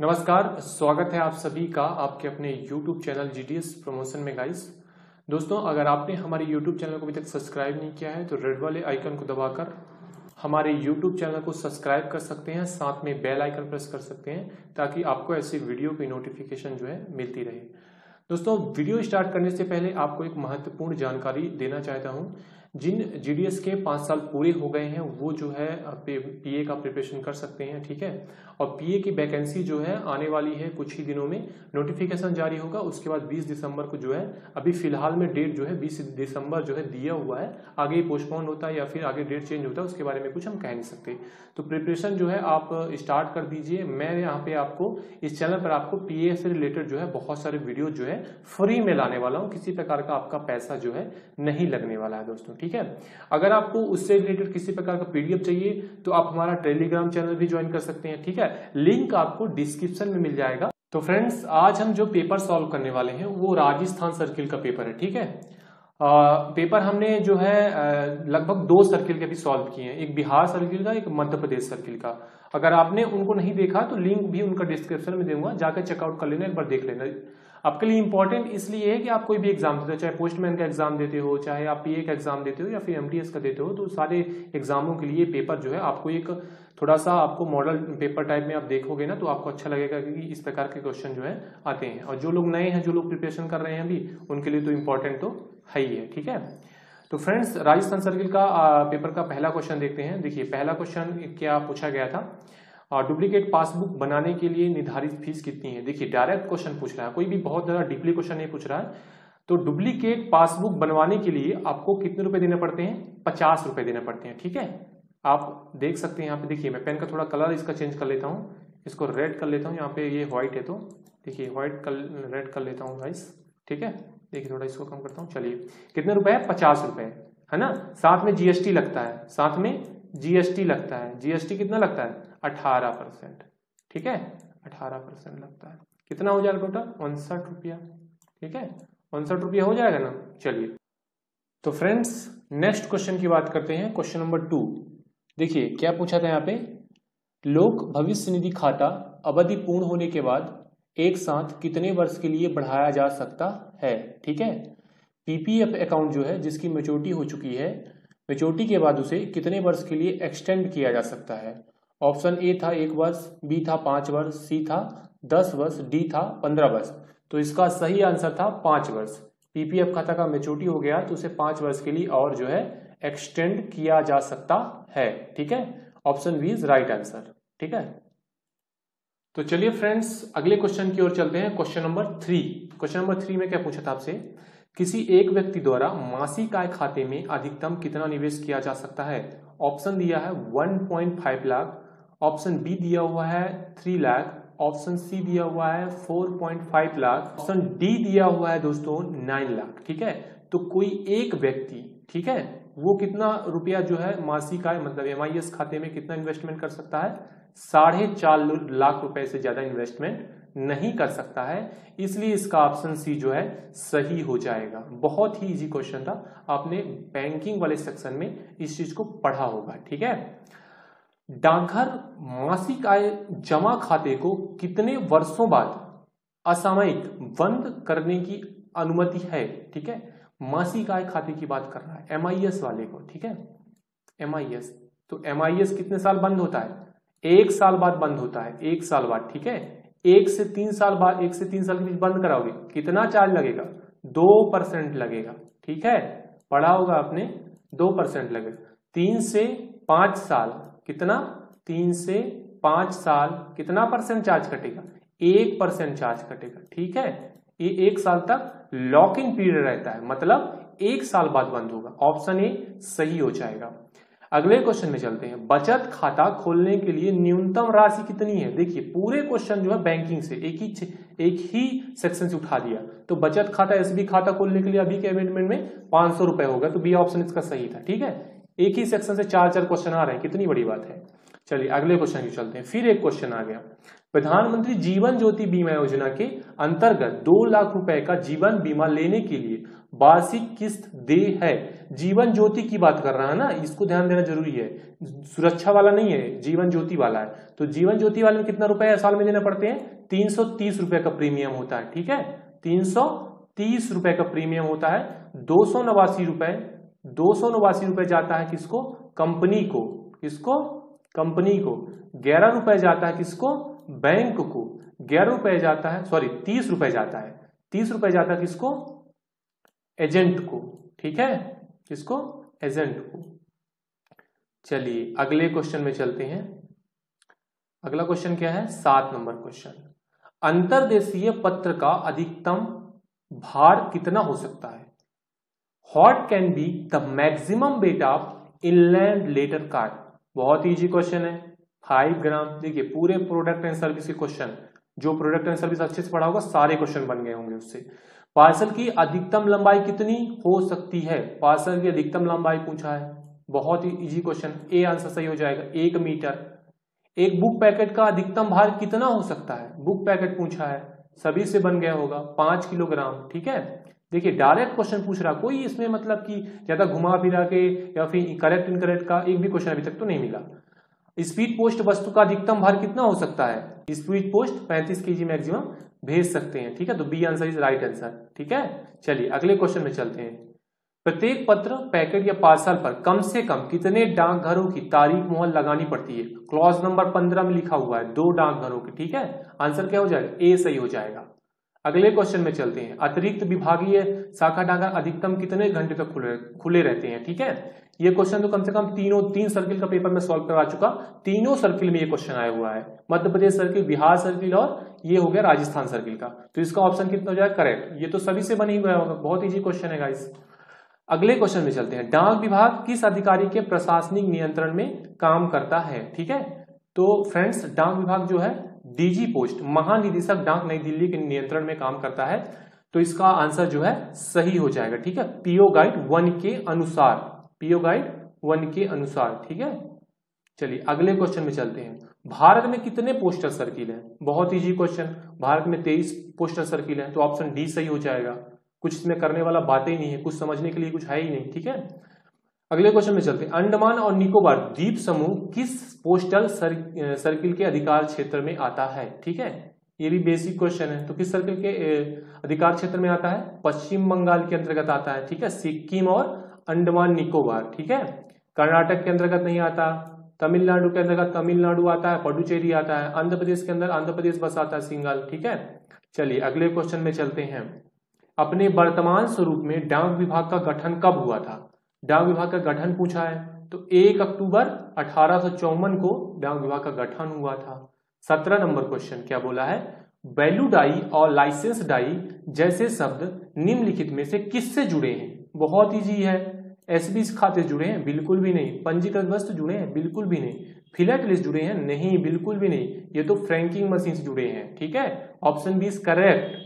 नमस्कार, स्वागत है आप सभी का आपके अपने YouTube चैनल GDS प्रमोशन में गाइस। दोस्तों, अगर आपने हमारे YouTube चैनल को अभी तक सब्सक्राइब नहीं किया है तो रेड वाले आइकन को दबाकर हमारे YouTube चैनल को सब्सक्राइब कर सकते हैं, साथ में बेल आइकन प्रेस कर सकते हैं ताकि आपको ऐसे वीडियो की नोटिफिकेशन जो है मिलती रहे। दोस्तों, वीडियो स्टार्ट करने से पहले आपको एक महत्वपूर्ण जानकारी देना चाहता हूं। जिन GDS के 5 साल पूरे हो गए हैं वो जो है PA का प्रिपरेशन कर सकते हैं, ठीक है। और PA की वैकेंसी जो है आने वाली है कुछ ही दिनों में, नोटिफिकेशन जारी होगा। उसके बाद 20 दिसंबर को जो है, अभी फिलहाल में डेट जो है 20 दिसंबर जो है दिया हुआ है। आगे पोस्टपोन होता है या फिर आगे डेट चेंज होता है उसके बारे में कुछ हम कह नहीं सकते। तो प्रिपरेशन जो है आप स्टार्ट कर दीजिए। मैं यहाँ पे आपको इस चैनल पर आपको PA से रिलेटेड जो है बहुत सारे वीडियो जो है फ्री में लाने वाला हूँ। किसी प्रकार का आपका पैसा जो है नहीं लगने वाला है दोस्तों, ठीक है। अगर आपको उससे रिलेटेड किसी प्रकार का PDF चाहिए तो आप हमारा टेलीग्राम चैनल भी ज्वाइन कर सकते हैं, ठीक है। लिंक आपको डिस्क्रिप्शन में मिल जाएगा। तो फ्रेंड्स, आज हम जो पेपर सॉल्व करने वाले हैं वो राजस्थान सर्किल का पेपर है, ठीक है। पेपर हमने जो है लगभग 2 सर्किल के भी सॉल्व किए हैं, एक बिहार सर्किल का, एक मध्य प्रदेश सर्किल का। अगर आपने उनको नहीं देखा तो लिंक भी उनका डिस्क्रिप्शन में दूंगा, जाकर चेकआउट कर लेना, एक बार देख लेना। आपके लिए इंपॉर्टेंट इसलिए है कि आप कोई भी एग्जाम देते हो, चाहे पोस्टमैन का एग्जाम देते हो, चाहे आप PA का एग्जाम देते हो या फिर MTS का देते हो, तो सारे एग्जामों के लिए पेपर जो है आपको एक थोड़ा सा आपको मॉडल पेपर टाइप में आप देखोगे ना तो आपको अच्छा लगेगा कि इस प्रकार के क्वेश्चन जो है आते हैं। और जो लोग नए हैं, जो लोग प्रिपरेशन कर रहे हैं अभी, उनके लिए तो इम्पोर्टेंट तो है ही है, ठीक है। तो फ्रेंड्स, राजस्थान सर्किल का पेपर का पहला क्वेश्चन देखते हैं। देखिए, पहला क्वेश्चन क्या पूछा गया था, डुप्लीकेट पासबुक बनाने के लिए निर्धारित फीस कितनी है। देखिए, डायरेक्ट क्वेश्चन पूछ रहा है, कोई भी बहुत ज्यादा डीपली क्वेश्चन नहीं पूछ रहा है। तो डुप्लीकेट पासबुक बनवाने के लिए आपको कितने रुपए देने पड़ते हैं? 50 रुपए देने पड़ते हैं, ठीक है। आप देख सकते हैं यहाँ पे, देखिए मैं पेन का थोड़ा कलर इसका चेंज कर लेता हूँ, इसको रेड कर लेता हूँ। यहाँ पे ये व्हाइट है तो देखिए व्हाइट रेड कर लेता हूँ गाइस, ठीक है। देखिए थोड़ा इसको कम करता हूँ। चलिए, कितने रुपए है? 50 रुपए, है ना। साथ में GST लगता है, साथ में GST लगता है। GST कितना लगता है? 18%, ठीक है। 18% लगता है। कितना हो जाएगा टोटल? 59 रुपया, ठीक है। 59 रुपया हो जाएगा ना। चलिए, तो फ्रेंड्स नेक्स्ट क्वेश्चन की बात करते हैं, क्वेश्चन नंबर 2। देखिए क्या पूछा था यहाँ पे, लोक भविष्य निधि खाता अवधि पूर्ण होने के बाद एक साथ कितने वर्ष के लिए बढ़ाया जा सकता है, ठीक है। PPF अकाउंट जो है जिसकी मैच्योरिटी हो चुकी है, मैच्योरिटी के बाद उसे कितने वर्ष के लिए एक्सटेंड किया जा सकता है। ऑप्शन A था 1 वर्ष, B था 5 वर्ष, C था 10 वर्ष, D था 15 वर्ष। तो इसका सही आंसर था 5 वर्ष। PPF खाता का मैच्योरिटी हो गया तो उसे 5 वर्ष के लिए और जो है एक्सटेंड किया जा सकता है, ठीक है। Option B is right answer, ठीक है। तो चलिए फ्रेंड्स, अगले क्वेश्चन की ओर चलते हैं, क्वेश्चन नंबर 3। क्वेश्चन नंबर 3 में क्या पूछा था आपसे, किसी एक व्यक्ति द्वारा मासिक आय खाते में अधिकतम कितना निवेश किया जा सकता है। ऑप्शन दिया है 1.5 लाख, ऑप्शन B दिया हुआ है 3 लाख, ऑप्शन C दिया हुआ है 4.5 लाख, ऑप्शन D दिया हुआ है दोस्तों 9 लाख, ठीक है। तो कोई एक व्यक्ति, ठीक है, वो कितना रुपया जो है मासिक आय मतलब MIS खाते में कितना इन्वेस्टमेंट कर सकता है? 4.5 लाख रुपए से ज्यादा इन्वेस्टमेंट नहीं कर सकता है। इसलिए इसका ऑप्शन C जो है सही हो जाएगा। बहुत ही इजी क्वेश्चन था, आपने बैंकिंग वाले सेक्शन में इस चीज को पढ़ा होगा, ठीक है। डाकघर मासिक आय जमा खाते को कितने वर्षों बाद असामयिक बंद करने की अनुमति है, ठीक है। मासिक आय खाते की बात कर रहा है, MIS वाले को, ठीक है। MIS, तो MIS कितने साल बंद होता है? 1 साल बाद बंद होता है, 1 साल बाद, ठीक है। 1 से 3 साल बाद, 1 से 3 साल के बीच बंद कराओगे, कितना चार्ज लगेगा? 2% लगेगा, ठीक है। पढ़ा होगा आपने, 2% लगेगा। 3 से 5 साल, कितना? 3 से 5 साल कितना परसेंट चार्ज कटेगा? 1% चार्ज कटेगा, ठीक है। ये 1 साल तक लॉक इन पीरियड रहता है, मतलब 1 साल बाद बंद होगा। ऑप्शन A सही हो जाएगा। अगले क्वेश्चन में चलते हैं, बचत खाता खोलने के लिए न्यूनतम राशि कितनी है। देखिए पूरे क्वेश्चन जो है बैंकिंग से एक ही सेक्शन से उठा दिया। तो बचत खाता SB खाता खोलने के लिए अभी के अमेंडमेंट में 500 रुपए होगा, तो B ऑप्शन इसका सही था, ठीक है। एक ही सेक्शन से 4 क्वेश्चन आ रहे हैं, कितनी बड़ी बात है। चलिए अगले क्वेश्चन की चलते हैं। फिर एक क्वेश्चन आ गया, प्रधानमंत्री जीवन ज्योति बीमा योजना के अंतर्गत 2 लाख रुपए का जीवन बीमा लेने के लिए वार्षिक किस्त दे है। जीवन ज्योति की बात कर रहा है ना, इसको ध्यान देना जरूरी है, सुरक्षा वाला नहीं है, जीवन ज्योति वाला है। तो जीवन ज्योति वाले में कितना रुपए साल में देना पड़ते हैं? 330 रुपए का प्रीमियम होता है। ठीक है, 330 रुपए का प्रीमियम होता है। 289 रुपए जाता है किसको? कंपनी को। किसको? कंपनी को। 11 रुपए जाता है किसको? बैंक को। 11 रुपए जाता है, सॉरी 30 रुपए जाता है। 30 रुपए जाता है किसको? एजेंट को। ठीक है, किसको? एजेंट को। चलिए अगले क्वेश्चन में चलते हैं। अगला क्वेश्चन क्या है? 7 नंबर क्वेश्चन। अंतर्देशीय पत्र का अधिकतम भार कितना हो सकता है? What can be the maximum weight of inland letter card? बहुत इजी क्वेश्चन है, 5 ग्राम। देखिए पूरे प्रोडक्ट एंड सर्विस के क्वेश्चन, जो प्रोडक्ट एंड सर्विस अच्छे से पढ़ा होगा सारे क्वेश्चन बन गए होंगे उससे। पार्सल की अधिकतम लंबाई कितनी हो सकती है? पार्सल की अधिकतम लंबाई पूछा है, बहुत ही इजी क्वेश्चन। ए आंसर सही हो जाएगा, 1 मीटर। एक बुक पैकेट का अधिकतम भार कितना हो सकता है? बुक पैकेट पूछा है, सभी से बन गया होगा 5 किलोग्राम। ठीक है, देखिए डायरेक्ट क्वेश्चन पूछ रहा, कोई इसमें मतलब कि ज्यादा घुमा फिरा के या फिर करेक्ट इनकरेक्ट का एक भी क्वेश्चन अभी तक तो नहीं मिला। स्पीड पोस्ट वस्तु का अधिकतम भार कितना हो सकता है? स्पीड पोस्ट 35 केजी मैक्सिमम भेज सकते हैं। ठीक है, तो B answer is right answer. ठीक है, चलिए अगले क्वेश्चन में चलते हैं। प्रत्येक पत्र, पैकेट या पार्सल पर कम से कम कितने डाकघरों की तारीख मोहर लगानी पड़ती है? क्लॉज नंबर 15 में लिखा हुआ है 2 डाकघरों की। ठीक है, आंसर क्या हो जाएगा? ए सही हो जाएगा। अगले क्वेश्चन में चलते हैं। अतिरिक्त विभागीय शाखा डाकघर अधिकतम कितने घंटे तक खुले रहते हैं? ठीक है, ये क्वेश्चन तो कम से कम 3 सर्किल का पेपर में सॉल्व करवा चुका, तीनों सर्किल में ये क्वेश्चन आया हुआ है। मध्य प्रदेश सर्किल, बिहार सर्किल और ये हो गया राजस्थान सर्किल का। तो इसका ऑप्शन कितना हो जाएगा? करेक्ट। ये तो सभी से बन ही गया होगा, बहुत इजी क्वेश्चन है गाइस। अगले क्वेश्चन में चलते हैं। डाक विभाग किस अधिकारी के प्रशासनिक नियंत्रण में काम करता है? ठीक है, तो फ्रेंड्स डाक विभाग जो है डीजी पोस्ट, महानिदेशक डाक, नई दिल्ली के नियंत्रण में काम करता है। तो इसका आंसर जो है सही हो जाएगा। ठीक है, पीओ गाइड 1 के अनुसार, पीओ गाइड 1 के अनुसार। ठीक है, चलिए अगले क्वेश्चन में चलते हैं। भारत में कितने पोस्टल सर्किल हैं? बहुत इजी क्वेश्चन, भारत में 23 पोस्टल सर्किल हैं, तो ऑप्शन डी सही हो जाएगा। कुछ इसमें करने वाला बातें ही नहीं है, कुछ समझने के लिए कुछ है ही नहीं। ठीक है, अगले क्वेश्चन में चलते हैं। अंडमान और निकोबार द्वीप समूह किस पोस्टल सर्किल के अधिकार क्षेत्र में आता है? ठीक है, ये भी बेसिक क्वेश्चन है। तो किस सर्किल के अधिकार क्षेत्र में आता है? पश्चिम बंगाल के अंतर्गत आता है। ठीक है, सिक्किम और अंडमान निकोबार। ठीक है, कर्नाटक के अंतर्गत नहीं आता, तमिलनाडु के अंतर्गत तमिलनाडु आता है, पुडुचेरी आता है, आंध्र प्रदेश के अंदर आंध्र प्रदेश बस आता है सिंगल। ठीक है, चलिए अगले क्वेश्चन में चलते हैं। अपने वर्तमान स्वरूप में डाक विभाग का गठन कब हुआ था? डाक विभाग का गठन पूछा है, तो 1 अक्टूबर 1854 को डाक विभाग का गठन हुआ था। 17 नंबर क्वेश्चन क्या बोला है? वैल्यू डाई और लाइसेंस डाई जैसे शब्द निम्नलिखित में से किससे जुड़े हैं? बहुत इजी है। एसबी खाते जुड़े हैं? बिल्कुल भी नहीं। पंजीकृत वस्तु जुड़े हैं? बिल्कुल भी नहीं। फिलेट लिस्ट जुड़े हैं? नहीं, बिल्कुल भी नहीं। ये तो फ्रैंकिंग मशीन से जुड़े हैं। ठीक है, ऑप्शन बी इज करेक्ट।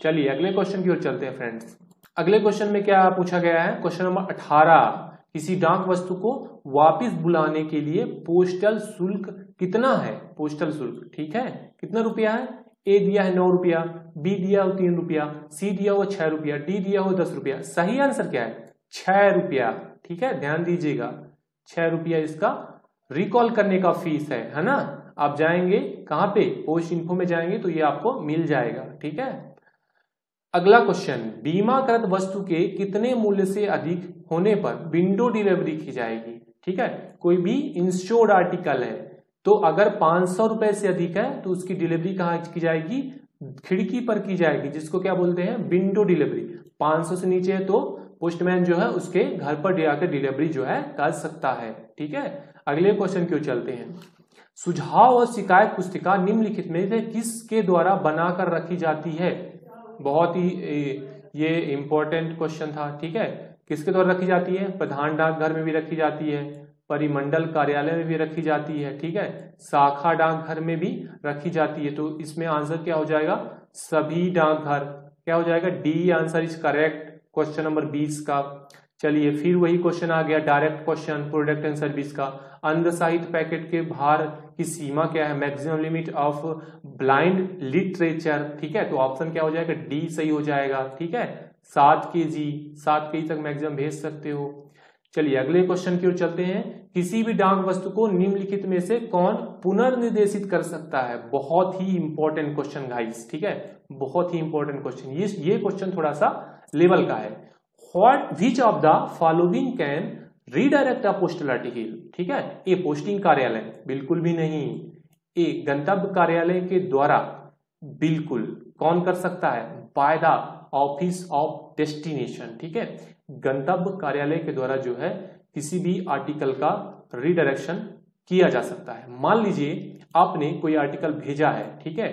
चलिए अगले क्वेश्चन की ओर चलते हैं फ्रेंड्स। अगले क्वेश्चन में क्या पूछा गया है? Question number 18। किसी डाक वस्तु को वापस बुलाने के लिए पोस्टल शुल्क कितना है? पोस्टल शुल्क, ठीक है, कितना रुपया है? ए दिया है 9 रुपया, बी दिया हो 3 रुपया, सी दिया हो 6 रुपया, डी दिया हो 10 रुपया। सही आंसर क्या है? 6 रुपया। ठीक है, ध्यान दीजिएगा, 6 रुपया इसका रिकॉल करने का फीस है ना। आप जाएंगे कहां पे? पोस्ट इन्फो में जाएंगे तो ये आपको मिल जाएगा। ठीक है, अगला क्वेश्चन। बीमाकृत वस्तु के कितने मूल्य से अधिक होने पर विंडो डिलीवरी की जाएगी? ठीक है, कोई भी इंश्योर्ड आर्टिकल है तो अगर 500 रुपए से अधिक है तो उसकी डिलीवरी कहाँ की जाएगी? खिड़की पर की जाएगी, जिसको क्या बोलते हैं? Window delivery. 500 से नीचे है तो पोस्टमैन जो है उसके घर पर जाकर डिलीवरी जो है कर सकता है। ठीक है, अगले क्वेश्चन की ओर चलते हैं। सुझाव और शिकायत पुस्तिका निम्नलिखित में से किसके द्वारा बनाकर रखी जाती है? बहुत ही ये इंपॉर्टेंट क्वेश्चन था। ठीक है, किसके द्वारा रखी जाती है? प्रधान डाकघर में भी रखी जाती है, परिमंडल कार्यालय में भी रखी जाती है। ठीक है, शाखा डाकघर में भी रखी जाती है। तो इसमें आंसर क्या हो जाएगा? सभी डाकघर। क्या हो जाएगा? D answer is correct, question number 20 का। चलिए फिर वही क्वेश्चन आ गया, direct question product and service का। अंधसाहित्य पैकेट के भार की सीमा क्या है? Maximum limit of blind literature. ठीक है, तो ऑप्शन क्या हो जाएगा? डी सही हो जाएगा। ठीक है, 7 kg, 7 kg तक मैक्सिमम भेज सकते हो। चलिए अगले क्वेश्चन की ओर चलते हैं। किसी भी डाक वस्तु को निम्नलिखित में से कौन पुनर्निर्देशित कर सकता है? बहुत ही इंपॉर्टेंट क्वेश्चन गाइस, ठीक है, बहुत ही इंपॉर्टेंट क्वेश्चन। ये क्वेश्चन थोड़ा सा लेवल का है। Which of the following can redirect a postal article? ठीक है, ए पोस्टिंग कार्यालय, बिल्कुल भी नहीं। ए गंतव्य कार्यालय के द्वारा, बिल्कुल। कौन कर सकता है? By the office of destination, ठीक है, गंतव्य कार्यालय के द्वारा जो है किसी भी आर्टिकल का रीडायरेक्शन किया जा सकता है। मान लीजिए आपने कोई आर्टिकल भेजा है, ठीक है,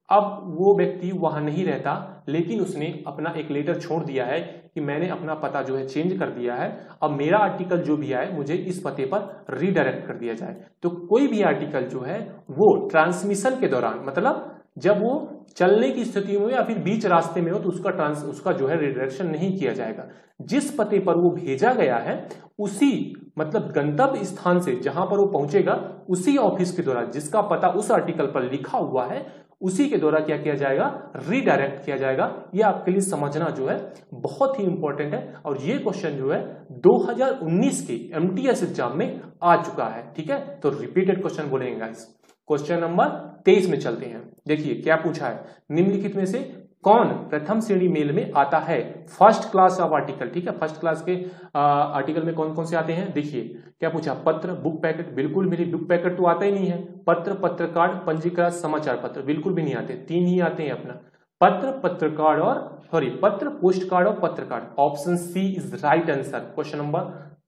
अब वो व्यक्ति वहां नहीं रहता, लेकिन उसने अपना एक लेटर छोड़ दिया है कि मैंने अपना पता जो है चेंज कर दिया है, अब मेरा आर्टिकल जो भी आए मुझे इस पते पर रीडायरेक्ट कर दिया जाए। तो कोई भी आर्टिकल जो है वो ट्रांसमिशन के दौरान, मतलब जब वो चलने की स्थिति में या फिर बीच रास्ते में हो, तो उसका जो है रिडायरेक्शन नहीं किया जाएगा। जिस पते पर वो भेजा गया है उसी, मतलब गंतव्य स्थान से जहां पर वो पहुंचेगा, उसी ऑफिस के द्वारा जिसका पता उस आर्टिकल पर लिखा हुआ है, उसी के द्वारा क्या किया जाएगा? रीडायरेक्ट किया जाएगा। ये आपके लिए समझना जो है बहुत ही इंपॉर्टेंट है, और ये क्वेश्चन जो है 2019 के एमटीएस एग्जाम में आ चुका है, ठीक है। तो रिपीटेड क्वेश्चन बोलेंगे गाइस। क्वेश्चन नंबर 23 में चलते हैं। देखिए क्या पूछा है, निम्नलिखित में से कौन प्रथम श्रेणी मेल में आता है? फर्स्ट क्लास ऑफ आर्टिकल, ठीक है, फर्स्ट क्लास के आर्टिकल में कौन कौन से आते हैं? देखिए क्या पूछा, पत्र, बुक पैकेट, बिल्कुल मेरी बुक पैकेट तो आता ही नहीं है। पत्र, पत्रकार, पंजीकृत समाचार पत्र, बिल्कुल भी नहीं आते। 3 ही आते हैं अपना, पत्र, पत्रकार और पत्र, पोस्ट कार्ड और पत्र card. Option C is right answer, question number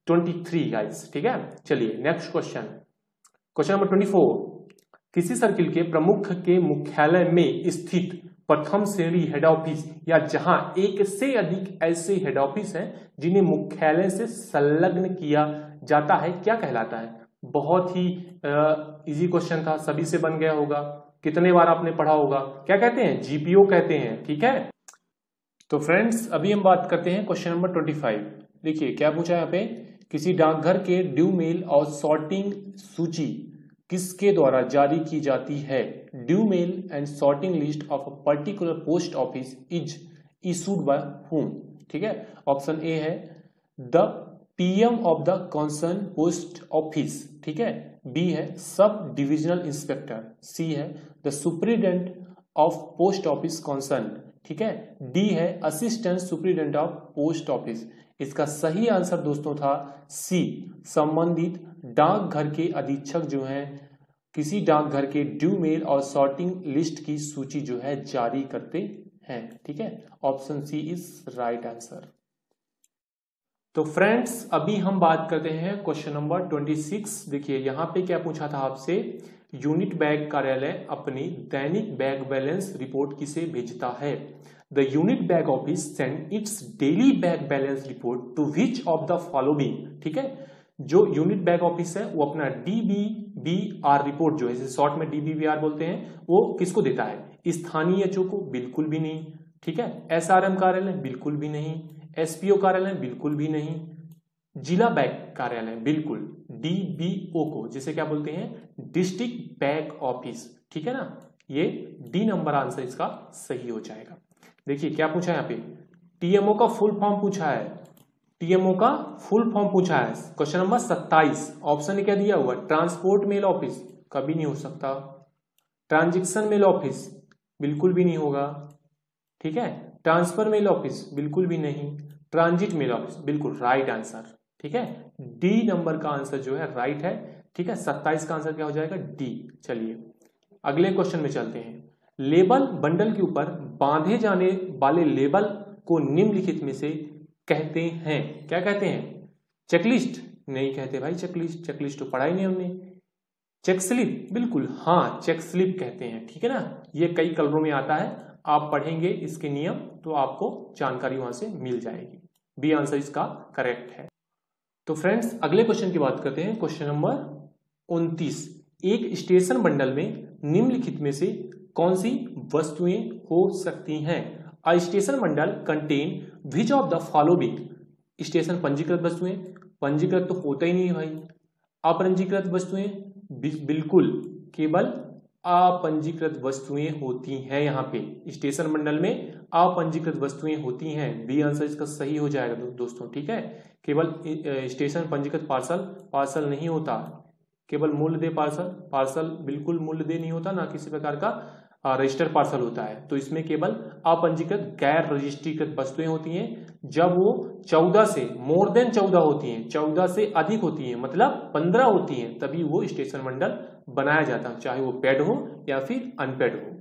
23 guys, ठीक है। चलिए नेक्स्ट क्वेश्चन, क्वेश्चन नंबर 24। किसी सर्किल के प्रमुख के मुख्यालय में स्थित प्रथम श्रेणी हेड ऑफिस, या जहां एक से अधिक ऐसे हेड ऑफिस हैं जिन्हें मुख्यालय से संलग्न किया जाता है, क्या कहलाता है? बहुत ही इजी क्वेश्चन था, सभी से बन गया होगा, कितने बार आपने पढ़ा होगा। क्या कहते हैं? जीपीओ कहते हैं, ठीक है। तो फ्रेंड्स अभी हम बात करते हैं क्वेश्चन नंबर 25। देखिए क्या पूछा है यहाँ पे, किसी डाकघर के ड्यू मेल और सॉर्टिंग सूची किसके द्वारा जारी की जाती है? Due male and sorting list of a particular post office is issued by whom? ठीक है, ऑप्शन ए है the PM of the concern post office, ठीक है, बी है सब डिविजनल इंस्पेक्टर, सी है the superintendent of post office concern, ठीक है, D है assistant superintendent of post office. इसका सही आंसर दोस्तों था सी, संबंधित डाकघर के अधीक्षक जो हैं किसी डाकघर के ड्यू मेल और सॉर्टिंग लिस्ट की सूची जो है जारी करते हैं, ठीक है। Option C is right answer. तो फ्रेंड्स अभी हम बात करते हैं क्वेश्चन नंबर 26। देखिए यहां पे क्या पूछा था आपसे, यूनिट बैग कार्यालय अपनी दैनिक बैग बैलेंस रिपोर्ट किसे भेजता है? The unit bag office send its daily bag balance report to which of the following, ठीक है। जो यूनिट बैग ऑफिस है वो अपना डीबीबीआर रिपोर्ट जो है, शॉर्ट में डीबीबीआर बोलते हैं, वो किसको देता है? स्थानीय एचओ को, बिल्कुल भी नहीं, ठीक है। एसआरएम कार्यालय, बिल्कुल भी नहीं। एसपीओ कार्यालय, बिल्कुल भी नहीं। जिला बैग कार्यालय, बिल्कुल। डीबीओ को, जिसे क्या बोलते हैं? डिस्ट्रिक्ट बैग ऑफिस, ठीक है ना। ये डी नंबर आंसर इसका सही हो जाएगा। देखिए क्या पूछा है यहाँ पे, टीएमओ का फुल फॉर्म पूछा है, टीएमओ का फुल फॉर्म पूछा है। क्वेश्चन नंबर 27, ऑप्शन ने क्या दिया हुआ? ट्रांसपोर्ट मेल ऑफिस, कभी नहीं हो सकता। ट्रांजैक्शन मेल ऑफिस, बिल्कुल भी नहीं होगा, ठीक है। ट्रांसफर मेल ऑफिस, बिल्कुल भी नहीं। ट्रांजिट मेल ऑफिस, बिल्कुल राइट आंसर, ठीक है। डी नंबर का आंसर जो है राइट है, ठीक है। 27 का आंसर क्या हो जाएगा? डी। चलिए अगले क्वेश्चन में चलते हैं। लेबल बंडल के ऊपर बांधे जाने वाले लेबल को निम्नलिखित में से कहते हैं, क्या कहते हैं? चेकलिस्ट? नहीं कहते भाई चेकलिस्ट, चेकलिस्ट तो पढ़ा ही नहीं हमने। Check slip? बिल्कुल हाँ, चेक स्लिप कहते हैं, ठीक है ना। ये कई कलरों में आता है, आप पढ़ेंगे इसके नियम तो आपको जानकारी वहां से मिल जाएगी। बी आंसर इसका करेक्ट है। तो फ्रेंड्स अगले क्वेश्चन की बात करते हैं, क्वेश्चन नंबर 29। एक स्टेशन बंडल में निम्नलिखित में से कौन सी वस्तुएं हो सकती हैं? A station bundle contain which of the following? Station पंजीकृत वस्तुएं, पंजीकृत तो होता ही नहीं है भाई। अपंजीकृत वस्तुएं, बिल्कुल केवल अपंजीकृत वस्तुएं होती हैं। यहाँ पे स्टेशन मंडल में अपंजीकृत वस्तुएं होती हैं। बी आंसर इसका सही हो जाएगा दोस्तों, ठीक है। केवल स्टेशन पंजीकृत पार्सल नहीं होता, केवल मूल्यदेय पार्सल बिल्कुल मूल्यदेय नहीं होता, ना किसी प्रकार का रजिस्टर पार्सल होता है। तो इसमें केवल अपंजीकृत गैर रजिस्ट्रीकृत वस्तुएं होती हैं। जब वो 14 से मोर देन 14 होती हैं, 14 से अधिक होती हैं, मतलब 15 होती हैं, तभी वो स्टेशन मंडल बनाया जाता है, चाहे वो पेड हो या फिर अनपेड हो।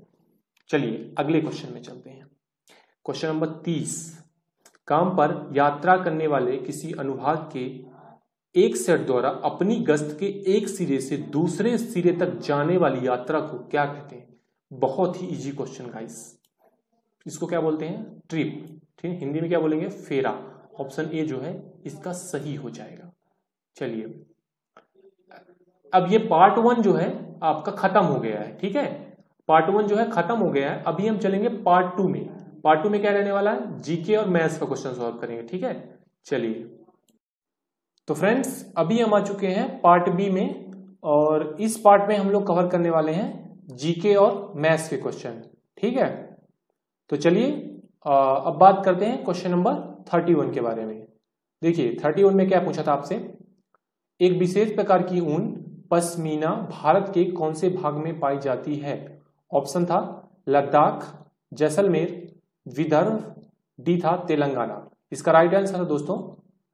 चलिए अगले क्वेश्चन में चलते हैं। क्वेश्चन नंबर 30, काम पर यात्रा करने वाले किसी अनुभाग के एक सेट द्वारा अपनी गश्त के एक सिरे से दूसरे सिरे तक जाने वाली यात्रा को क्या कहते हैं? बहुत ही इजी क्वेश्चन गाइस। इसको क्या बोलते हैं? ट्रिप, ठीक है। हिंदी में क्या बोलेंगे? फेरा। ऑप्शन ए जो है इसका सही हो जाएगा। चलिए अब ये पार्ट 1 जो है आपका खत्म हो गया है, ठीक है। पार्ट 1 जो है खत्म हो गया है। अभी हम चलेंगे पार्ट 2 में। पार्ट 2 में क्या रहने वाला है? जीके और मैथ्स का क्वेश्चन सॉल्व करेंगे, ठीक है। चलिए तो फ्रेंड्स अभी हम आ चुके हैं पार्ट बी में, और इस पार्ट में हम लोग कवर करने वाले हैं जीके और मैथ्स के क्वेश्चन, ठीक है। तो चलिए अब बात करते हैं क्वेश्चन नंबर 31 के बारे में। देखिए 31 में क्या पूछा था आपसे? एक विशेष प्रकार की ऊन पश्मीना भारत के कौन से भाग में पाई जाती है? ऑप्शन था लद्दाख, जैसलमेर, विदर्भ, डी था तेलंगाना। इसका राइट आंसर है दोस्तों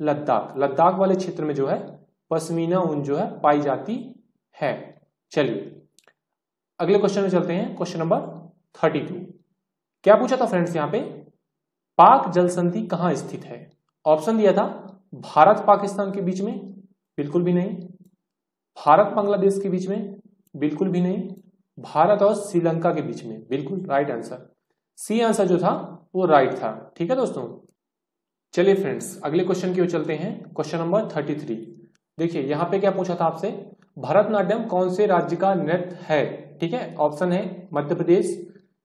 लद्दाख। लद्दाख वाले क्षेत्र में जो है पश्मीना ऊन जो है पाई जाती है। चलिए अगले क्वेश्चन में चलते हैं। क्वेश्चन नंबर 32 क्या पूछा था फ्रेंड्स? यहाँ पे पाक जल संधि कहाँ स्थित है? ऑप्शन दिया था भारत पाकिस्तान के बीच में, बिल्कुल भी नहीं। भारत बांग्लादेश के बीच में, बिल्कुल भी नहीं। भारत और श्रीलंका के बीच में, बिल्कुल राइट आंसर। सी आंसर जो था वो राइट था, ठीक है दोस्तों। चलिए फ्रेंड्स अगले क्वेश्चन की ओर चलते हैं। क्वेश्चन नंबर 33 देखिए यहाँ पे क्या पूछा था आपसे? भरतनाट्यम कौन से राज्य का नृत्य है? ठीक है, ऑप्शन है मध्य प्रदेश,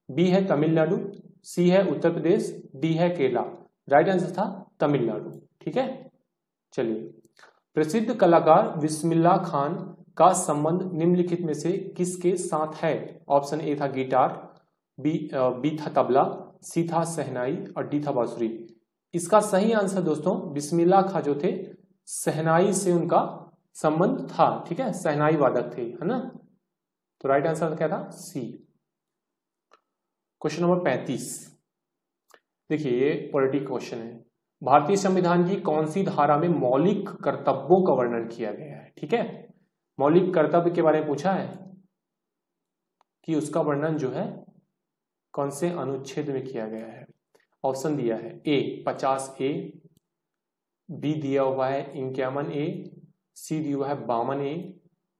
बी है तमिलनाडु, सी है उत्तर प्रदेश, डी है केरला। राइट आंसर था तमिलनाडु, ठीक है। चलिए प्रसिद्ध कलाकार बिस्मिल्लाह खान का संबंध निम्नलिखित में से किसके साथ है? ऑप्शन ए था गिटार, बी था तबला, सी था शहनाई और डी था बांसुरी। इसका सही आंसर दोस्तों बिस्मिल्लाह खां जो थे शहनाई से उनका संबंध था, ठीक है, शहनाई वादक थे, है ना। तो राइट आंसर क्या था? सी। क्वेश्चन नंबर 35 देखिए ये पॉलिटिकल क्वेश्चन है। भारतीय संविधान की कौन सी धारा में मौलिक कर्तव्यों का वर्णन किया गया है? ठीक है, मौलिक कर्तव्य के बारे में पूछा है कि उसका वर्णन जो है कौन से अनुच्छेद में किया गया है। ऑप्शन दिया है ए 50A, बी दिया हुआ है 51A, सी दिया हुआ है 52A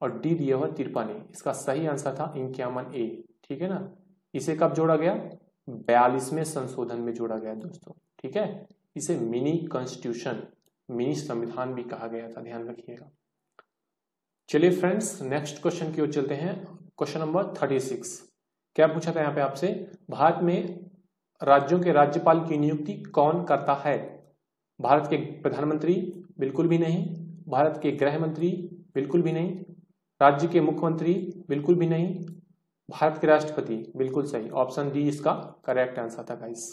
और डी दिया हुआ है 53A। इसका सही आंसर था 51A, ठीक है ना। इसे कब जोड़ा गया? 42वें संशोधन में जोड़ा गया दोस्तों, ठीक है। इसे मिनी कॉन्स्टिट्यूशन, मिनी संविधान भी कहा गया था, ध्यान रखिएगा। चलिए फ्रेंड्स नेक्स्ट क्वेश्चन की ओर चलते हैं। क्वेश्चन नंबर 36 क्या पूछा था यहाँ पे आपसे? भारत में राज्यों के राज्यपाल की नियुक्ति कौन करता है? भारत के प्रधानमंत्री? बिल्कुल भी नहीं। भारत के गृह मंत्री? बिल्कुल भी नहीं। राज्य के मुख्यमंत्री? बिल्कुल भी नहीं। भारत के राष्ट्रपति? बिल्कुल सही, ऑप्शन डी इसका करेक्ट आंसर था गाइस।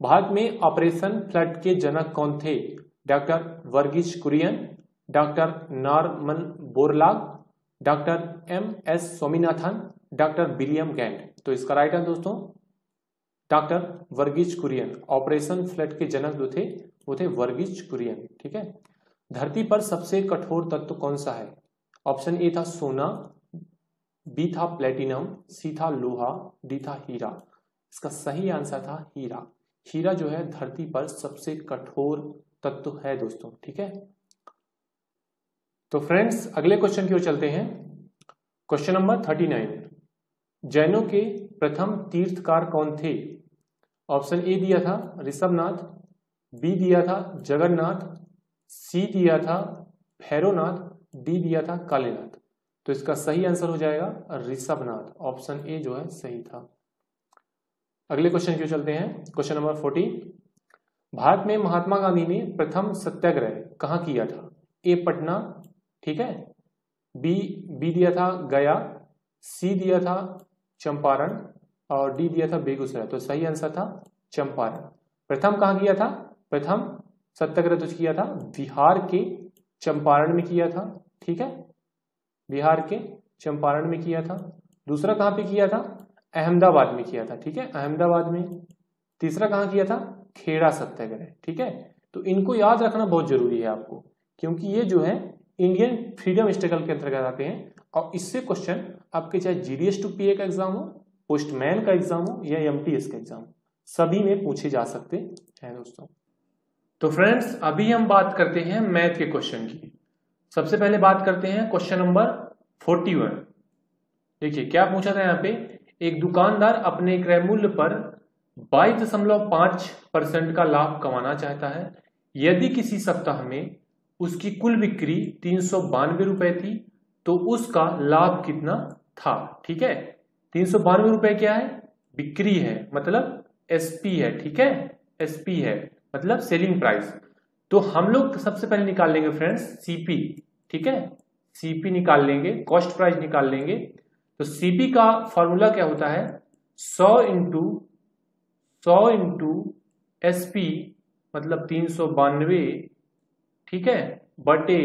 भारत में ऑपरेशन फ्लड के जनक कौन थे? Doctor Verghese Kurien, doctor Norman Borlaug, doctor MS Swaminathan, doctor William Gantt. तो इसका राइट आंसर दोस्तों doctor Verghese Kurien. Operation flood के जनक जो थे वो थे वर्गीस कुरियन, ठीक है। धरती पर सबसे कठोर तत्व कौन सा है? ऑप्शन ए था सोना, बी था प्लेटिनम, सी था लोहा, डी था हीरा। इसका सही आंसर था हीरा। हीरा जो है धरती पर सबसे कठोर तत्व है दोस्तों, ठीक है। तो फ्रेंड्स अगले क्वेश्चन की ओर चलते हैं। क्वेश्चन नंबर 39 जैनों के प्रथम तीर्थकार कौन थे? ऑप्शन ए दिया था ऋषभनाथ, बी दिया था जगन्नाथ, सी दिया था भैरवनाथ, डी दिया था कालीनाथ। तो इसका सही आंसर हो जाएगा ऋषभनाथ, ऑप्शन ए जो है सही था। अगले क्वेश्चन की ओर चलते हैं। क्वेश्चन नंबर 40 भारत में महात्मा गांधी ने प्रथम सत्याग्रह कहाँ किया था? ए पटना, ठीक है, बी दिया था गया, सी दिया था चंपारण और डी दिया था बेगूसराय। तो सही आंसर था चंपारण। प्रथम कहाँ किया था? प्रथम सत्याग्रह तो किया था बिहार के चंपारण में किया था, ठीक है, बिहार के चंपारण में किया था। दूसरा कहाँ पे किया था? अहमदाबाद में किया था, ठीक है, अहमदाबाद में। तीसरा कहाँ किया था? खेड़ा सत्याग्रह, ठीक है। तो इनको याद रखना बहुत जरूरी है आपको, क्योंकि ये जो है इंडियन फ्रीडम स्ट्रगल के अंतर्गत आते हैं और इससे क्वेश्चन आपके चाहे जीडीएस टू पीए का एग्जाम हो, पोस्टमैन का एग्जाम हो या एमटीएस का एग्जाम, सभी में पूछे जा सकते हैं दोस्तों। तो फ्रेंड्स अभी हम बात करते हैं मैथ के क्वेश्चन की। सबसे पहले बात करते हैं क्वेश्चन नंबर 41। देखिए क्या पूछा था यहाँ पे, एक दुकानदार अपने क्रय मूल्य पर 22.5% का लाभ कमाना चाहता है। यदि किसी सप्ताह में उसकी कुल बिक्री 392 रुपए थी तो उसका लाभ कितना था? ठीक है, 392 रुपए क्या है? बिक्री है, मतलब एसपी है, ठीक है, एसपी है मतलब सेलिंग प्राइस। तो हम लोग सबसे पहले निकाल लेंगे फ्रेंड्स सीपी, ठीक है, सीपी निकाल लेंगे, कॉस्ट प्राइस निकाल लेंगे। तो सीपी का फॉर्मूला क्या होता है? 100 इंटू एसपी मतलब 392, ठीक है, बटे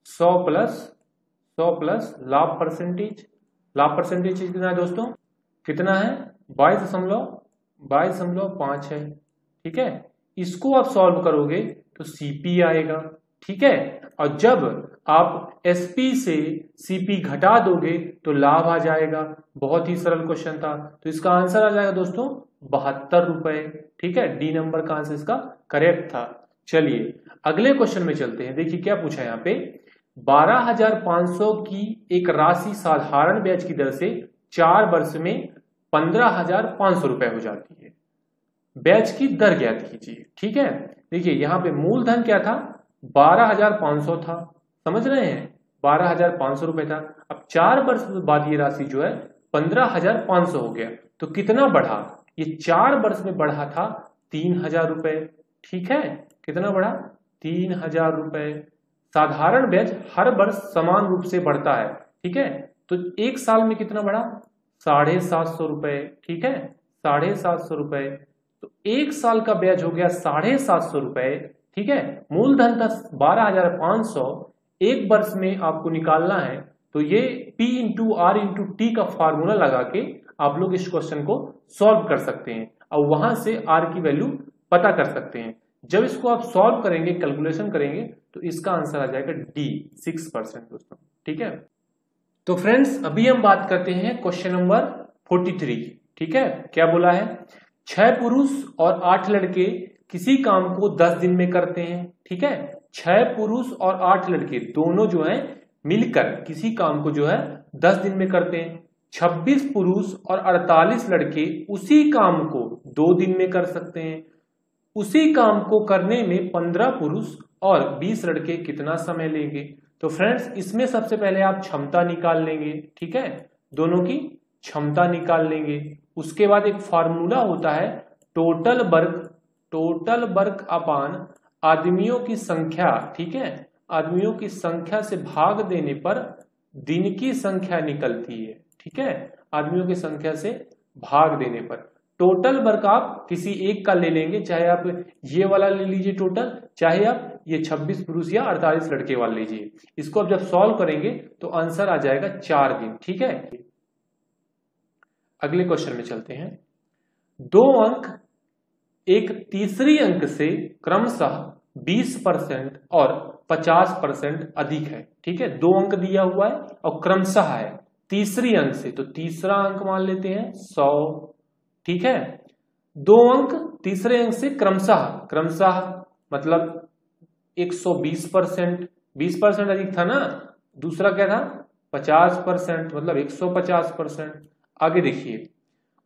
100 प्लस लाभ परसेंटेज। लाभ परसेंटेज कितना है दोस्तों? कितना है? 22.5 है, ठीक है। इसको आप सॉल्व करोगे तो सीपी आएगा, ठीक है। और जब आप एसपी से सीपी घटा दोगे तो लाभ आ जाएगा। बहुत ही सरल क्वेश्चन था। तो इसका आंसर आ जाएगा दोस्तों 72 रुपए, ठीक है। डी नंबर का आंसर इसका करेक्ट था। चलिए अगले क्वेश्चन में चलते हैं। देखिए क्या पूछा है यहाँ पे, 12,500 की एक राशि साधारण ब्याज की दर से 4 वर्ष में 15,500 रुपए हो जाती है। ब्याज की दर ज्ञात कीजिए, ठीक है। देखिए यहाँ पे मूलधन क्या था? 12,500 था, समझ रहे हैं, 12,500 रुपए था। अब 4 वर्ष बाद ये राशि जो है 15,500 हो गया। तो कितना बढ़ा? ये 4 वर्ष में बढ़ा था 3,000 रुपए, ठीक है। कितना बढ़ा? 3,000 रुपए। साधारण ब्याज हर वर्ष समान रूप से बढ़ता है, ठीक है। तो एक साल में कितना बढ़ा? 750 रुपए, ठीक है, 750 रुपए। तो एक साल का ब्याज हो गया 750 रुपए, ठीक है। मूलधन था 12,500, एक वर्ष में आपको निकालना है। तो ये P into R into T का फॉर्मूला लगा के आप लोग इस क्वेश्चन को सॉल्व कर सकते हैं और वहां से आर की वैल्यू पता कर सकते हैं। जब इसको आप सॉल्व करेंगे, कैलकुलेशन करेंगे, तो इसका आंसर आ जाएगा डी 6% दोस्तों, ठीक है। तो फ्रेंड्स अभी हम बात करते हैं क्वेश्चन नंबर 43, ठीक है। क्या बोला है? 6 पुरुष और 8 लड़के किसी काम को 10 दिन में करते हैं, ठीक है। 6 पुरुष और 8 लड़के दोनों जो है मिलकर किसी काम को जो है 10 दिन में करते हैं। 26 पुरुष और 48 लड़के उसी काम को 2 दिन में कर सकते हैं। उसी काम को करने में 15 पुरुष और 20 लड़के कितना समय लेंगे? तो फ्रेंड्स इसमें सबसे पहले आप क्षमता निकाल लेंगे, ठीक है, दोनों की क्षमता निकाल लेंगे। उसके बाद एक फॉर्मूला होता है टोटल वर्क अपान आदमियों की संख्या, ठीक है, आदमियों की संख्या से भाग देने पर दिन की संख्या निकलती है, ठीक है, आदमियों की संख्या से भाग देने पर। टोटल वर्क आप किसी एक का ले लेंगे, चाहे आप ये वाला ले लीजिए टोटल, चाहे आप ये 26 पुरुष या 48 लड़के वाला लीजिए। इसको आप जब सॉल्व करेंगे तो आंसर आ जाएगा 4 दिन, ठीक है। अगले क्वेश्चन में चलते हैं। 2 अंक एक तीसरी अंक से क्रमशः 20% और 50% अधिक है, ठीक है। 2 अंक दिया हुआ है और क्रमशः है तीसरी अंक से, तो तीसरा अंक मान लेते हैं 100, ठीक है। 2 अंक तीसरे अंक से क्रमशः मतलब 120%, 20% अधिक था ना। दूसरा क्या था? 50% मतलब 150%। आगे देखिए,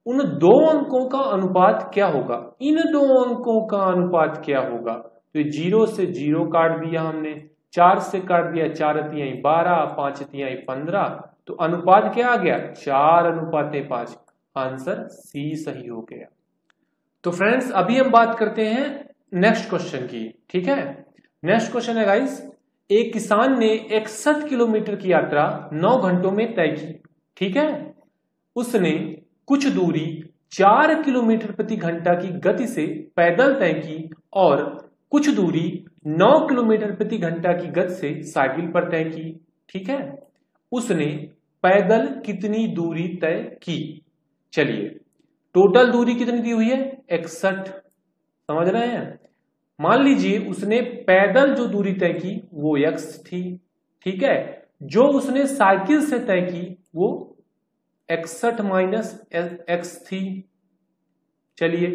उन 2 अंकों का अनुपात क्या होगा? इन 2 अंकों का अनुपात क्या होगा? तो 0 से 0 काट दिया हमने, 4 से काट दिया, 4 तिहाई 12, 5 तिहाई 15, तो अनुपात क्या आ गया? 4:5। आंसर सी सही हो गया। तो फ्रेंड्स अभी हम बात करते हैं नेक्स्ट क्वेश्चन की, ठीक है। नेक्स्ट क्वेश्चन है गाइस, एक किसान ने 61 किलोमीटर की यात्रा 9 घंटों में तय की। ठीक है, उसने कुछ दूरी 4 किलोमीटर प्रति घंटा की गति से पैदल तय की और कुछ दूरी 9 किलोमीटर प्रति घंटा की गति से साइकिल पर तय की। ठीक है, उसने पैदल कितनी दूरी तय की? चलिए, टोटल दूरी कितनी दी हुई है? 61। समझ रहे हैं? मान लीजिए उसने पैदल जो दूरी तय की वो x थी। ठीक है, जो उसने साइकिल से तय की वो 61 माइनस x थी। चलिए,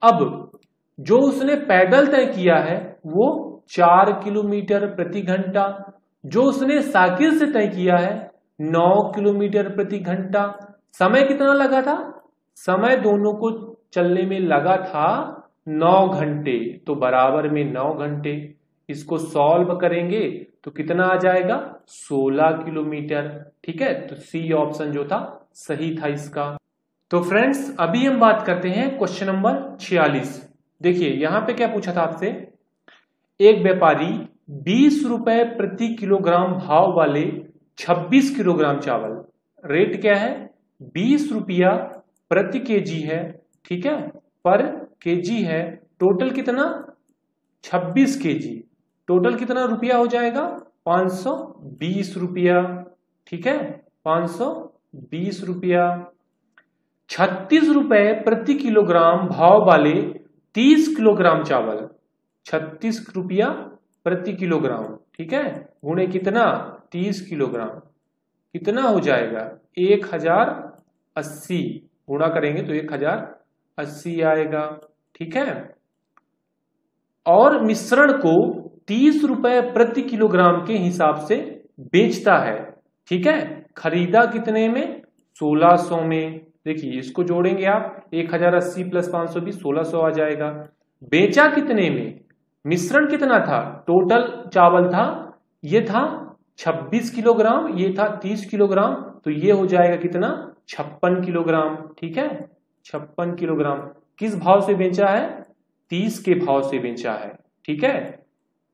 अब जो उसने पैदल तय किया है वो 4 किलोमीटर प्रति घंटा, जो उसने साइकिल से तय किया है 9 किलोमीटर प्रति घंटा। समय कितना लगा था? समय दोनों को चलने में लगा था 9 घंटे, तो बराबर में 9 घंटे। इसको सॉल्व करेंगे तो कितना आ जाएगा? 16 किलोमीटर। ठीक है, तो सी ऑप्शन जो था सही था इसका। तो फ्रेंड्स, अभी हम बात करते हैं क्वेश्चन नंबर 46। देखिए यहां पे क्या पूछा था आपसे, एक व्यापारी 20 रुपए प्रति किलोग्राम भाव वाले 26 किलोग्राम चावल, रेट क्या है? 20 रुपया प्रति केजी है। ठीक है, पर केजी है। टोटल कितना? 26 केजी। टोटल कितना रुपया हो जाएगा? 520 रुपया। ठीक है, 520 रुपया। 36 रुपए प्रति किलोग्राम भाव वाले 30 किलोग्राम चावल, 36 रुपया प्रति किलोग्राम। ठीक है, गुणे कितना? 30 किलोग्राम। कितना हो जाएगा? 1080। गुणा करेंगे तो 1080 आएगा। ठीक है, और मिश्रण को 30 रुपए प्रति किलोग्राम के हिसाब से बेचता है। ठीक है, खरीदा कितने में? 1600 में। देखिए इसको जोड़ेंगे आप, 1080 प्लस 520 1600 आ जाएगा। बेचा कितने में? मिश्रण कितना था? टोटल चावल था, ये था 26 किलोग्राम, ये था 30 किलोग्राम, तो ये हो जाएगा कितना? 56 किलोग्राम। ठीक है, 56 किलोग्राम। किस भाव से बेचा है? 30 के भाव से बेचा है। ठीक है,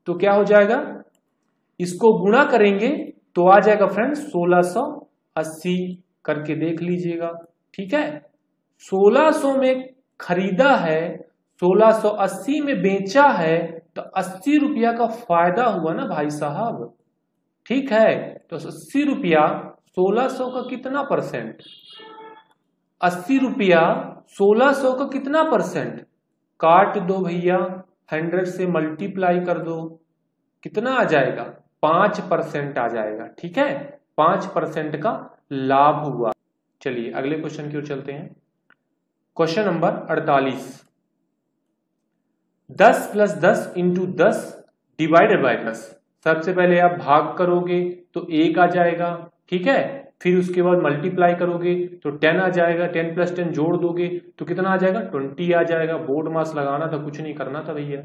तो क्या हो जाएगा? इसको गुणा करेंगे तो आ जाएगा फ्रेंड्स 1680। करके देख लीजिएगा। ठीक है, 1600 में खरीदा है, 1680 में बेचा है, तो 80 रुपया का फायदा हुआ ना भाई साहब। ठीक है, तो 80 रुपया 1600 का कितना परसेंट? 80 रुपया 1600 का कितना परसेंट? काट दो भैया, 100 से मल्टीप्लाई कर दो, कितना आ जाएगा? 5% आ जाएगा। ठीक है, 5% का लाभ हुआ। चलिए अगले क्वेश्चन की ओर चलते हैं। Question number 48। 10 plus 10 into 10 divided by 10। सबसे पहले आप भाग करोगे तो 1 आ जाएगा। ठीक है, फिर उसके बाद मल्टीप्लाई करोगे तो 10 आ जाएगा। 10 प्लस 10 जोड़ दोगे तो कितना आ जाएगा? 20 आ जाएगा। बोर्ड मास लगाना था, कुछ नहीं करना था भैया।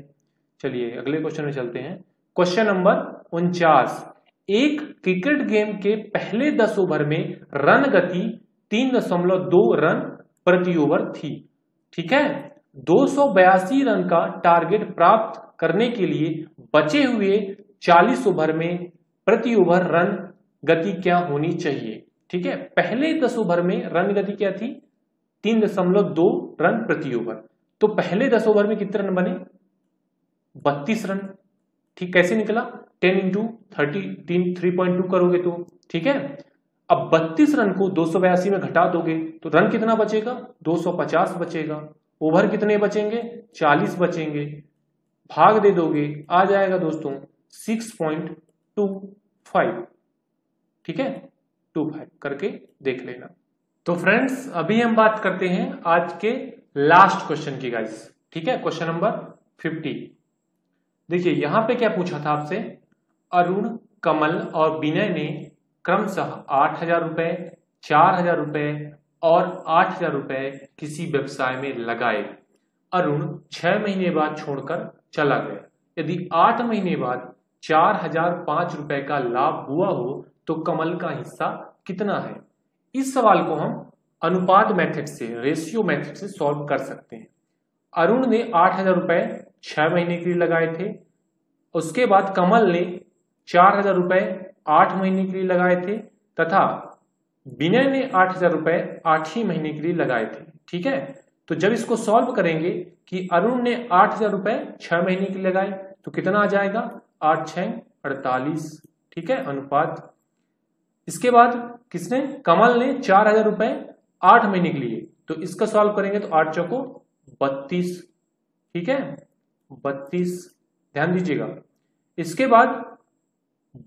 चलिए अगले क्वेश्चन में चलते हैं। Question number 49। एक क्रिकेट गेम के पहले 10 ओवर में रन गति 3.2 रन प्रति ओवर थी। ठीक है, 282 रन का टारगेट प्राप्त करने के लिए बचे हुए 40 ओवर में प्रति ओवर रन गति क्या होनी चाहिए? ठीक है, पहले 10 ओवर में रन गति क्या थी? 3.2 रन प्रति ओवर। तो पहले 10 ओवर में कितने रन बने? 32 रन। ठीक, कैसे निकला? 10 इंटू 3.2 करोगे तो। ठीक है, अब 32 रन को 282 में घटा दोगे तो रन कितना बचेगा? 250 बचेगा। ओवर कितने बचेंगे? 40 बचेंगे। भाग दे दोगे, आ जाएगा दोस्तों 6.25। ठीक है, 25 करके देख लेना। तो फ्रेंड्स, अभी हम बात करते हैं आज के लास्ट क्वेश्चन की गाइस। ठीक है, क्वेश्चन नंबर 50। देखिए यहां पे क्या पूछा था आपसे, अरुण, कमल और विनय ने क्रमशः 8,000 रुपए, 4,000 रुपए और 8,000 रुपए किसी व्यवसाय में लगाए। अरुण 6 महीने बाद छोड़कर चला गया। यदि 8 महीने बाद 4,005 रुपए का लाभ हुआ हो तो कमल का हिस्सा कितना है? इस सवाल को हम अनुपात मेथड से, रेशियो मेथड से सॉल्व कर सकते हैं। अरुण ने 8,000 रुपए 6 महीने के लिए लगाए थे। उसके बाद कमल ने 4,000 रुपए 8 महीने के लिए लगाए थे तथा विनय ने 8,000 रुपए 8 ही महीने के लिए लगाए थे। ठीक है, तो जब इसको सॉल्व करेंगे कि अरुण ने 8,000 रुपए 6 महीने के लिए लगाए तो कितना आ जाएगा 8 6 48। ठीक है, अनुपात। इसके बाद किसने, कमल ने 4,000 रुपए 8 महीने के लिए, तो इसका सॉल्व करेंगे तो 8 चौको 32। ठीक है, 32, ध्यान दीजिएगा। इसके बाद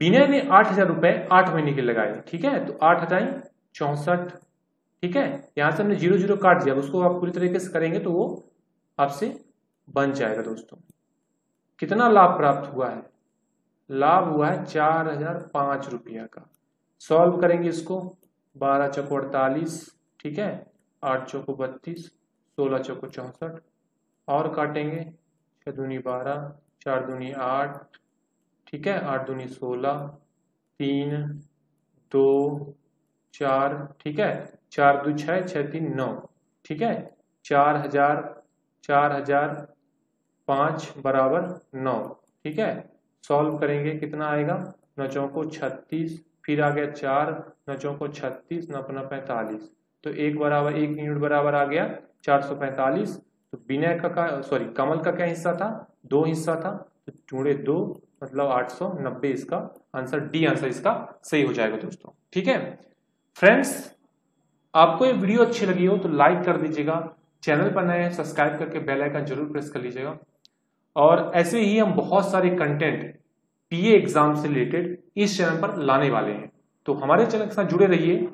विनय ने 8,000 रुपए 8 महीने के लगाए। ठीक है, तो 8 हटाई 64। ठीक है, यहां से हमने 0 0 काट दिया, उसको आप पूरी तरीके से करेंगे तो वो आपसे बन जाएगा। दोस्तों कितना लाभ प्राप्त हुआ है, लाभ हुआ है 4,005 रुपया का। सॉल्व करेंगे इसको, 12 चौको 48। ठीक है, 8 चौको 32, 16 चौको 64 और काटेंगे 6 दूनी 12, 4 दूनी 8। ठीक है, 8 दूनी 16, 3 2 4। ठीक है, 4 2 6, 6 3 9। ठीक है, 4,005 बराबर 9। ठीक है, सॉल्व करेंगे कितना आएगा, 9 चौको 36, फिर आ गया 4, 9 चौको 36, 9 5 45, तो 1 यूनिट बराबर आ गया 445। तो विनय का सॉरी कमल का क्या हिस्सा था, 2 हिस्सा था, तो जोड़े 2 मतलब 890। इसका आंसर डी आंसर इसका सही हो जाएगा दोस्तों। ठीक है फ्रेंड्स, आपको ये वीडियो अच्छी लगी हो तो लाइक कर दीजिएगा, चैनल पर नए हैं सब्सक्राइब करके बेल आइकन जरूर प्रेस कर लीजिएगा। और ऐसे ही हम बहुत सारे कंटेंट पीए एग्जाम से रिलेटेड इस चैनल पर लाने वाले हैं, तो हमारे चैनल के साथ जुड़े रहिए।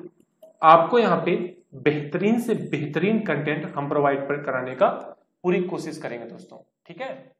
आपको यहाँ पे बेहतरीन से बेहतरीन कंटेंट हम प्रोवाइड कराने का पूरी कोशिश करेंगे दोस्तों। ठीक है।